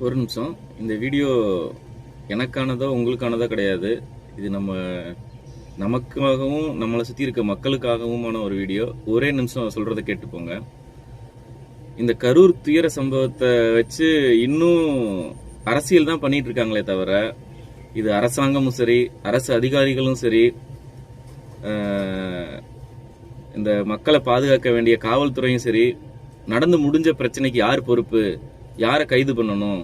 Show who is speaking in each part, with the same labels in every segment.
Speaker 1: ஒரு நிமிஷம். இந்த வீடியோ எனக்கானதோ உங்களுக்கானதோ கிடையாது. இது நமக்காகவும் நம்மளை சுற்றி இருக்க மக்களுக்காகவுமான ஒரு வீடியோ. ஒரே நிமிஷம் சொல்றதை கேட்டுப்போங்க. இந்த கரூர் துயர சம்பவத்தை வச்சு இன்னும் அரசியல் தான் பண்ணிட்டு இருக்காங்களே தவிர, இது அரசாங்கமும் சரி, அரசு அதிகாரிகளும் சரி, இந்த மக்களை பாதுகாக்க வேண்டிய காவல்துறையும் சரி, நடந்து முடிஞ்ச பிரச்சனைக்கு யார் பொறுப்பு, யாரை கைது பண்ணணும்,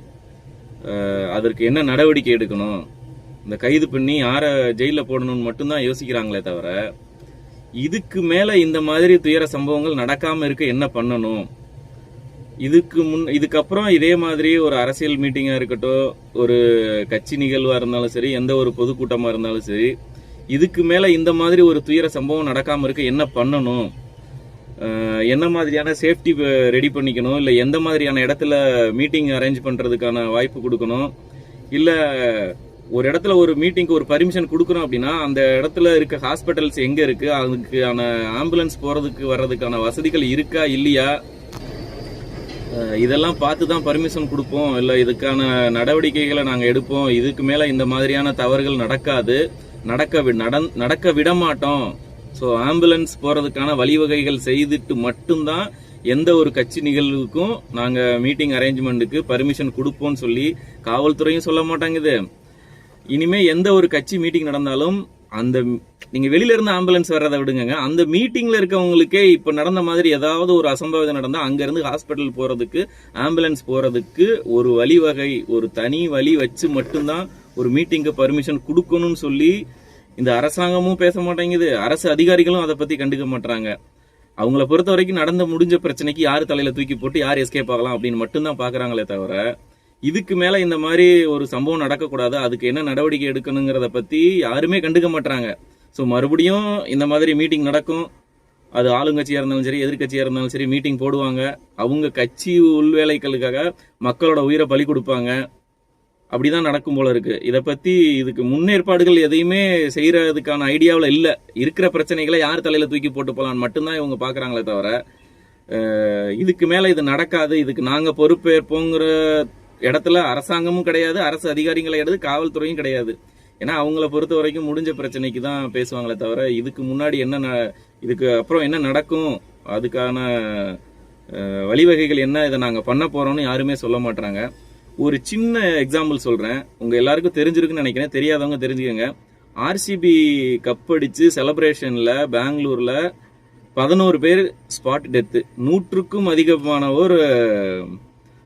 Speaker 1: அதற்கு என்ன நடவடிக்கை எடுக்கணும், இந்த கைது பண்ணி யாரை ஜெயிலில் போடணும்னு மட்டும்தான் யோசிக்கிறாங்களே தவிர, இதுக்கு மேலே இந்த மாதிரி துயர சம்பவங்கள் நடக்காமல் இருக்க என்ன பண்ணணும், இதுக்கப்புறம் இதே மாதிரி ஒரு அரசியல் மீட்டிங்காக இருக்கட்டும், ஒரு கட்சி நிகழ்வாக இருந்தாலும் சரி, எந்த ஒரு பொதுக்கூட்டமாக இருந்தாலும் சரி, இதுக்கு மேலே இந்த மாதிரி ஒரு துயர சம்பவம் நடக்காமல் இருக்க என்ன பண்ணணும், என்ன மாதிரியான சேஃப்டி ரெடி பண்ணிக்கணும், இல்லை எந்த மாதிரியான இடத்துல மீட்டிங் அரேஞ்ச் பண்ணுறதுக்கான வாய்ப்பு கொடுக்கணும், இல்லை ஒரு இடத்துல ஒரு மீட்டிங்க்கு ஒரு பர்மிஷன் கொடுக்குறோம் அப்படின்னா அந்த இடத்துல இருக்க ஹாஸ்பிட்டல்ஸ் எங்கே இருக்குது, அதுக்கான ஆம்புலன்ஸ் போகிறதுக்கு வர்றதுக்கான வசதிகள் இருக்கா இல்லையா, இதெல்லாம் பார்த்து தான் பர்மிஷன் கொடுப்போம், இல்லை இதுக்கான நடவடிக்கைகளை நாங்கள் எடுப்போம், இதுக்கு மேலே இந்த மாதிரியான தவறுகள் நடக்காது, நடக்க விட மாட்டோம். ஸோ ஆம்புலன்ஸ் போகிறதுக்கான வழிவகைகள் செய்துட்டு மட்டும்தான் எந்த ஒரு கட்சி நிகழ்வுக்கும் நாங்கள் மீட்டிங் அரேஞ்ச்மெண்ட்டுக்கு பர்மிஷன் கொடுப்போம்னு சொல்லி காவல்துறையும் சொல்ல மாட்டாங்குது. இனிமே எந்த ஒரு கட்சி மீட்டிங் நடந்தாலும் அந்த நீங்க வெளியில இருந்து ஆம்புலன்ஸ் வர்றதை விடுங்க, அந்த மீட்டிங்ல இருக்கவங்களுக்கே இப்ப நடந்த மாதிரி ஏதாவது ஒரு அசம்பாவிதம் நடந்தா அங்க இருந்து ஹாஸ்பிட்டல் போறதுக்கு, ஆம்புலன்ஸ் போறதுக்கு ஒரு வழிவகை, ஒரு தனி வழி வச்சு மட்டும்தான் ஒரு மீட்டிங்கு பர்மிஷன் கொடுக்கணும்னு சொல்லி இந்த அரசாங்கமும் பேச மாட்டேங்குது, அரசு அதிகாரிகளும் அதை பத்தி கண்டுக்க மாட்டாங்க. அவங்கள பொறுத்த வரைக்கும் நடந்து முடிஞ்ச பிரச்சனைக்கு யார் தலையில தூக்கி போட்டு யார் எஸ்கேப் ஆகலாம் அப்படின்னு மட்டும்தான் பாக்குறாங்களே தவிர, இதுக்கு மேல இந்த மாதிரி ஒரு சம்பவம் நடக்கக்கூடாது, அதுக்கு என்ன நடவடிக்கை எடுக்கணுங்கிறத பத்தி யாருமே கண்டுக்க மாட்டாங்க. ஸோ மறுபடியும் இந்த மாதிரி மீட்டிங் நடக்கும், அது ஆளுங்கட்சியா இருந்தாலும் சரி, எதிர்கட்சியா இருந்தாலும் சரி, மீட்டிங் போடுவாங்க, அவங்க கட்சி உள்வேலைகளுக்காக மக்களோட உயிரை பலி கொடுப்பாங்க, அப்படிதான் நடக்கும் போல இருக்கு. இதை பத்தி இதுக்கு முன்னேற்பாடுகள் எதையுமே செய்யறதுக்கான ஐடியாவில் இல்லை. இருக்கிற பிரச்சனைகளை யார் தலையில தூக்கி போட்டு போலான்னு மட்டும்தான் இவங்க பாக்குறாங்களே தவிர, இதுக்கு மேல இது நடக்காது, இதுக்கு நாங்க பொறுப்பேற்போங்கிற இடத்துல அரசாங்கமும் கிடையாது, அரசு அதிகாரிகள் கிடையாது, காவல்துறையும் கிடையாது. ஏன்னா அவங்கள பொறுத்த வரைக்கும் முடிஞ்ச பிரச்சனைக்கு தான் பேசுவாங்களே தவிர, இதுக்கு முன்னாடி இதுக்கு அப்புறம் என்ன நடக்கும், அதுக்கான வழிவகைகள் என்ன, இதை நாங்கள் பண்ண போறோம்னு யாருமே சொல்ல மாட்டாங்க. ஒரு சின்ன எக்ஸாம்பிள் சொல்றேன், உங்க எல்லாருக்கும் தெரிஞ்சிருக்குன்னு நினைக்கிறேன், தெரியாதவங்க தெரிஞ்சுக்கங்க. ஆர்சிபி கப் அடிச்சு செலிப்ரேஷன்ல பெங்களூர்ல 11 பேர் ஸ்பாட் டெத்து, 100க்கும் அதிகமானோர்